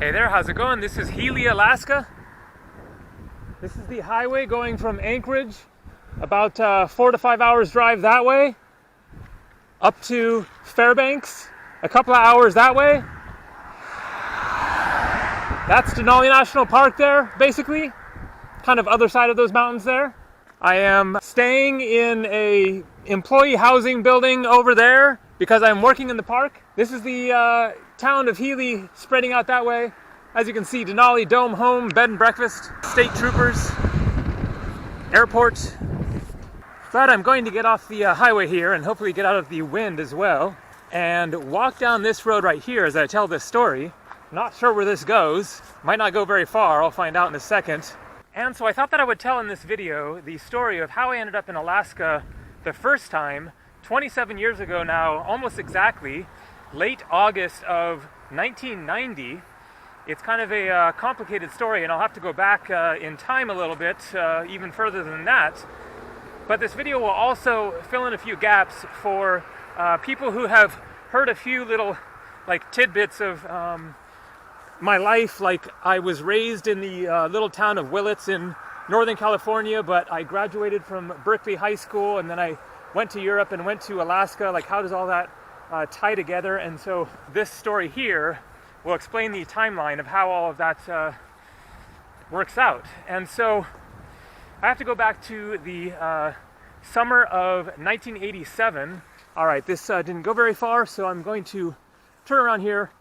Hey there, how's it going? This is Healy, Alaska. This is the highway going from Anchorage, about 4 to 5 hours drive that way, up to Fairbanks, a couple of hours that way. That's Denali National Park there, basically, kind of other side of those mountains there. I am staying in a employee housing building over there because I'm working in the park. This is the town of Healy spreading out that way. As you can see, Denali Dome Home, bed and breakfast, state troopers, airport. But I'm going to get off the highway here and hopefully get out of the wind as well and walk down this road right here as I tell this story. Not sure where this goes. Might not go very far. I'll find out in a second. And so I thought that I would tell in this video the story of how I ended up in Alaska the first time, 27 years ago now, almost exactly, late August of 1990. It's kind of a complicated story, and I'll have to go back in time a little bit, even further than that. But this video will also fill in a few gaps for people who have heard a few little tidbits of my life. Like, I was raised in the little town of Willits in Northern California, but I graduated from Berkeley High School, and then I went to Europe and went to Alaska. Like, how does all that tie together? And so this story here will explain the timeline of how all of that works out. And so I have to go back to the summer of 1987. All right, this didn't go very far, so I'm going to turn around here,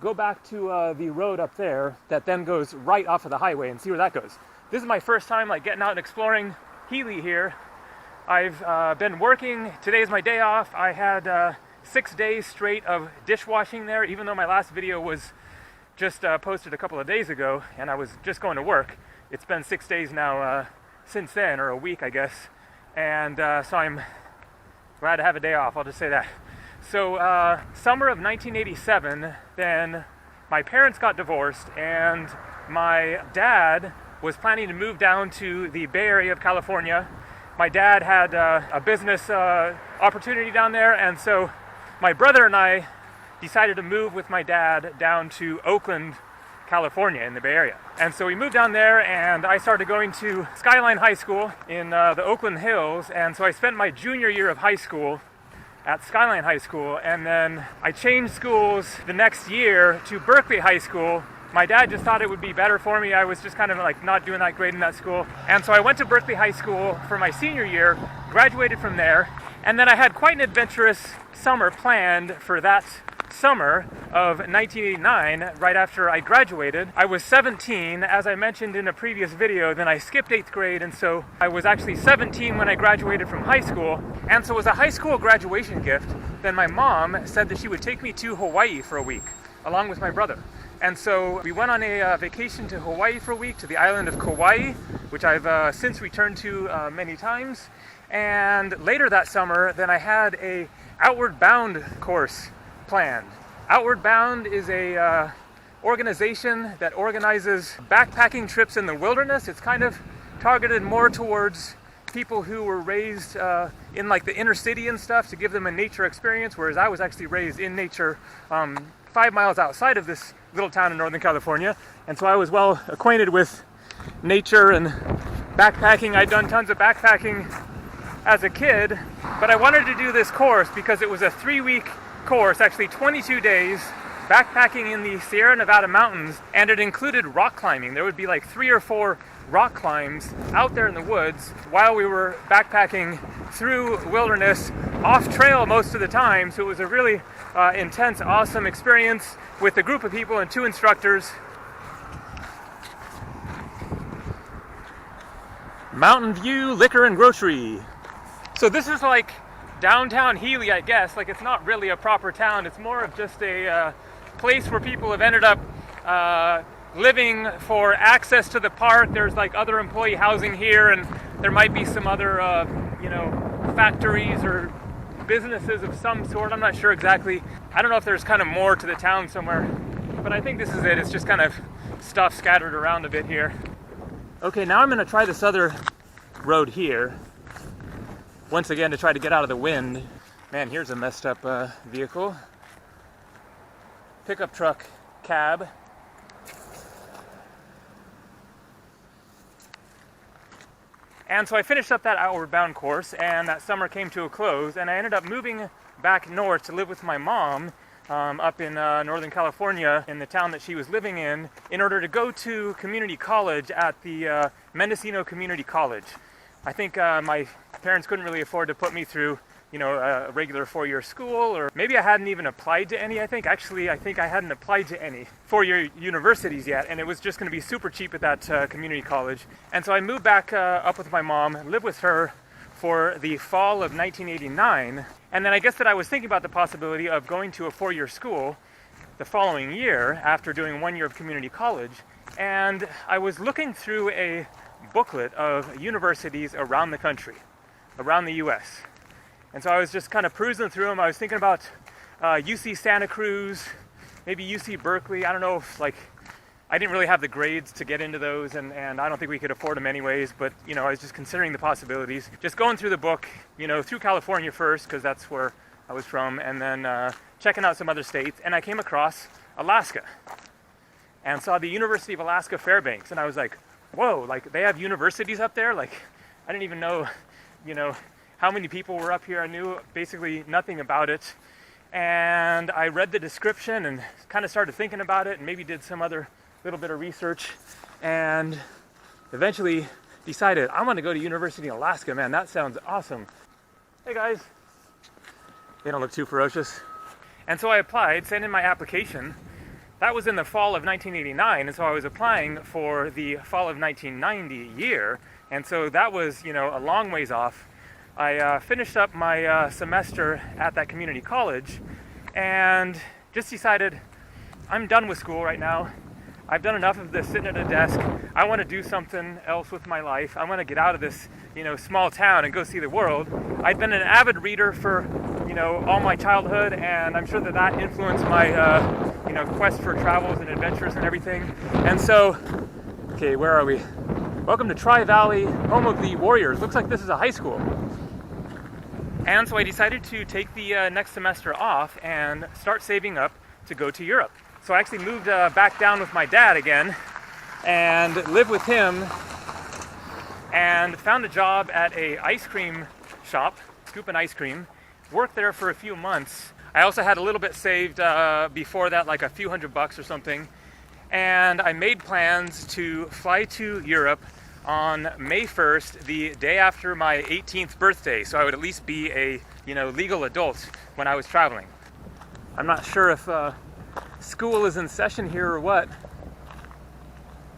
go back to the road up there that then goes right off of the highway and see where that goes. This is my first time getting out and exploring Healy here. I've been working. Today is my day off. I had 6 days straight of dishwashing there, even though my last video was just posted a couple of days ago and I was just going to work. It's been 6 days now since then, or a week I guess, and so I'm glad to have a day off, I'll just say that. So summer of 1987, then my parents got divorced and my dad was planning to move down to the Bay Area of California. My dad had a business opportunity down there, and so my brother and I decided to move with my dad down to Oakland, California in the Bay Area. And so we moved down there and I started going to Skyline High School in the Oakland Hills. And so I spent my junior year of high school at Skyline High School, and then I changed schools the next year to Berkeley High School. My dad just thought it would be better for me. I was just kind of not doing that great in that school. And so I went to Berkeley High School for my senior year, graduated from there, and then I had quite an adventurous summer planned for that summer of 1989, right after I graduated. I was 17, as I mentioned in a previous video. Then I skipped 8th grade, and so I was actually 17 when I graduated from high school. And so as a high school graduation gift, then my mom said that she would take me to Hawaii for a week, along with my brother. And so we went on a vacation to Hawaii for a week, to the island of Kauai, which I've since returned to many times. And later that summer, then I had a Outward Bound course planned. Outward Bound is a organization that organizes backpacking trips in the wilderness. It's kind of targeted more towards people who were raised in the inner city and stuff, to give them a nature experience, whereas I was actually raised in nature 5 miles outside of this little town in Northern California. And so I was well acquainted with nature and backpacking. I'd done tons of backpacking as a kid, but I wanted to do this course because it was a 3-week course, actually 22 days, backpacking in the Sierra Nevada mountains, and it included rock climbing. There would be 3 or 4 rock climbs out there in the woods while we were backpacking through wilderness, off trail most of the time. So it was a really intense, awesome experience with a group of people and 2 instructors. Mountain View Liquor and Grocery. So this is downtown Healy, I guess. It's not really a proper town. It's more of just a place where people have ended up living for access to the park. There's other employee housing here, and there might be some other factories or businesses of some sort. I'm not sure exactly. I don't know if there's kind of more to the town somewhere, but I think this is it. It's just kind of stuff scattered around a bit here. Okay, now I'm going to try this other road here, once again, to try to get out of the wind. Man, here's a messed up vehicle. Pickup truck cab. And so I finished up that outward bound course, and that summer came to a close, and I ended up moving back north to live with my mom up in Northern California in the town that she was living in order to go to community college at the Mendocino Community College. I think my parents couldn't really afford to put me through, you know, a regular 4-year school, or maybe I hadn't even applied to any, I think. Actually, I think I hadn't applied to any 4-year universities yet, and it was just going to be super cheap at that community college. And so I moved back up with my mom, lived with her for the fall of 1989, and then I guess that I was thinking about the possibility of going to a 4-year school the following year after doing 1 year of community college, and I was looking through a booklet of universities around the country, around the U.S., and so I was just kind of perusing through them. I was thinking about U.C. Santa Cruz, maybe U.C. Berkeley. I don't know if, like, I didn't really have the grades to get into those, and I don't think we could afford them anyways, but, you know, I was just considering the possibilities. Just going through the book, you know, through California first, because that's where I was from, and then checking out some other states, and I came across Alaska, and saw the University of Alaska Fairbanks, and I was like, whoa, like, they have universities up there? Like, I didn't even know, you know, how many people were up here. I knew basically nothing about it, and I read the description and kind of started thinking about it, and maybe did some other little bit of research, and eventually decided I want to go to University in Alaska. Man, that sounds awesome. Hey guys, they don't look too ferocious. And so I applied, sent in my application. That was in the fall of 1989, and so I was applying for the fall of 1990 year, and so that was, you know, a long ways off. I finished up my semester at that community college and just decided I'm done with school right now. I've done enough of this sitting at a desk. I want to do something else with my life. I want to get out of this, you know, small town and go see the world. I'd been an avid reader for, you know, all my childhood, and I'm sure that that influenced my, you know, quest for travels and adventures and everything. And so, okay, where are we? Welcome to Tri-Valley, home of the Warriors. Looks like this is a high school. And so I decided to take the next semester off and start saving up to go to Europe. So I actually moved back down with my dad again and lived with him, and found a job at a ice cream shop, scooping ice cream. Worked there for a few months. I also had a little bit saved before that, like a few $100 or something. And I made plans to fly to Europe on May 1st, the day after my 18th birthday, so I would at least be a, you know, legal adult when I was traveling. I'm not sure if school is in session here or what.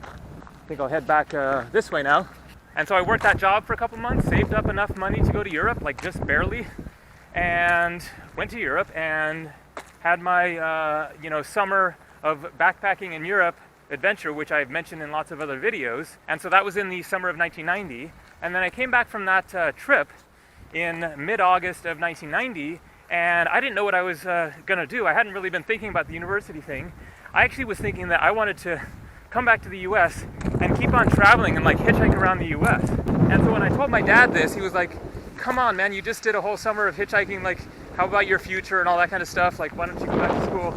I think I'll head back this way now. And so I worked that job for a couple months, saved up enough money to go to Europe, like just barely, and went to Europe and had my you know, summer of backpacking in Europe adventure, which I've mentioned in lots of other videos. And so that was in the summer of 1990. And then I came back from that trip in mid-August of 1990, and I didn't know what I was gonna do. I hadn't really been thinking about the university thing. I actually was thinking that I wanted to come back to the US and keep on traveling and like hitchhike around the US. And so when I told my dad this, he was like, come on man, you just did a whole summer of hitchhiking, like how about your future and all that kind of stuff, like why don't you go back to school?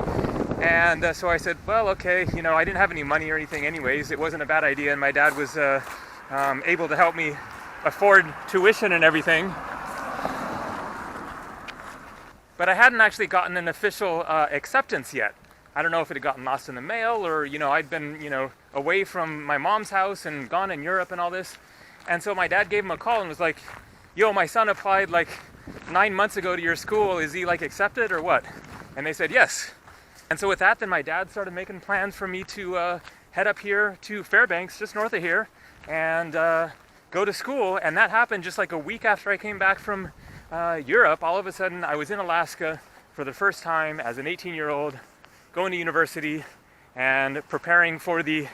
And so I said, well, okay, you know, I didn't have any money or anything anyways. It wasn't a bad idea, and my dad was able to help me afford tuition and everything. But I hadn't actually gotten an official acceptance yet. I don't know if it had gotten lost in the mail, or, you know, I'd been, you know, away from my mom's house and gone in Europe and all this. And so my dad gave him a call and was like, yo, my son applied like 9 months ago to your school. Is he like accepted or what? And they said yes. And so with that, then my dad started making plans for me to head up here to Fairbanks, just north of here, and go to school. And that happened just like a week after I came back from Europe. All of a sudden, I was in Alaska for the first time as an 18-year-old, going to university and preparing for the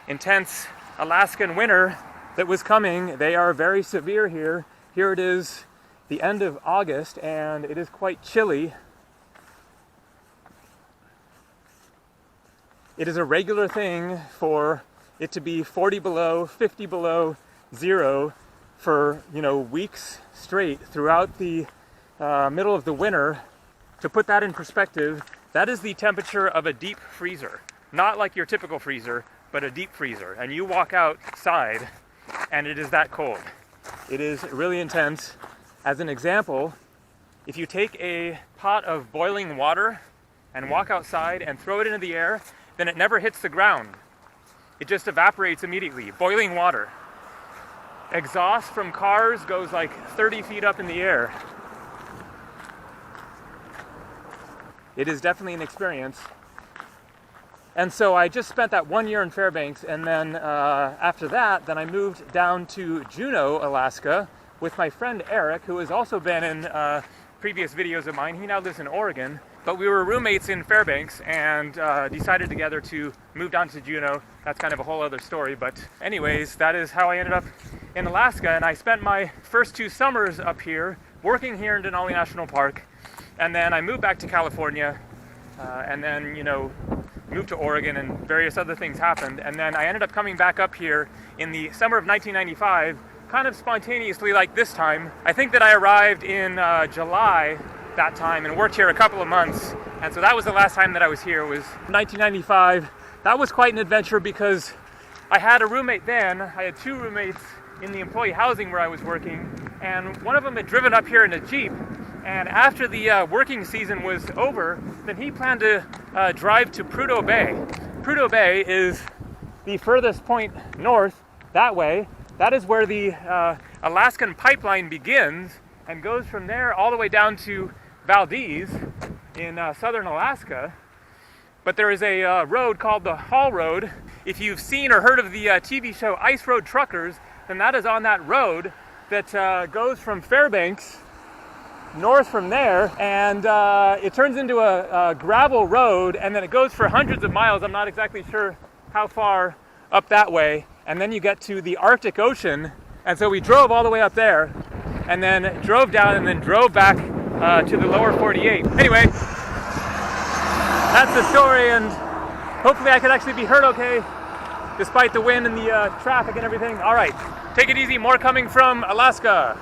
intense Alaskan winter that was coming. They are very severe here. Here it is the end of August, and it is quite chilly. It is a regular thing for it to be 40 below, 50 below zero for, you know, weeks straight throughout the middle of the winter. To put that in perspective, that is the temperature of a deep freezer. Not like your typical freezer, but a deep freezer. And you walk outside and it is that cold. It is really intense. As an example, if you take a pot of boiling water and walk outside and throw it into the air, then it never hits the ground. It just evaporates immediately. Boiling water. Exhaust from cars goes like 30 feet up in the air. It is definitely an experience. And so I just spent that 1 year in Fairbanks, and then after that, then I moved down to Juneau, Alaska, with my friend Eric, who has also been in previous videos of mine. He now lives in Oregon, but we were roommates in Fairbanks and decided together to move down to Juneau. That's kind of a whole other story, but anyways, that is how I ended up in Alaska, and I spent my first 2 summers up here, working here in Denali National Park, and then I moved back to California, and then, you know, moved to Oregon, and various other things happened, and then I ended up coming back up here in the summer of 1995, kind of spontaneously like this time. I think that I arrived in July that time and worked here a couple of months, and so that was the last time that I was here, was 1995. That was quite an adventure because I had a roommate then. I had 2 roommates in the employee housing where I was working, and one of them had driven up here in a Jeep, and after the working season was over, then he planned to drive to Prudhoe Bay. Prudhoe Bay is the furthest point north that way. That is where the Alaskan pipeline begins and goes from there all the way down to Valdez in southern Alaska. But there is a road called the Haul Road. If you've seen or heard of the TV show Ice Road Truckers, then that is on that road that goes from Fairbanks north from there, and it turns into a gravel road, and then it goes for hundreds of miles. I'm not exactly sure how far up that way, and then you get to the Arctic Ocean. And so we drove all the way up there, and then drove down, and then drove back to the lower 48. Anyway, that's the story, and hopefully I could actually be heard okay despite the wind and the traffic and everything. All right, take it easy. More coming from Alaska.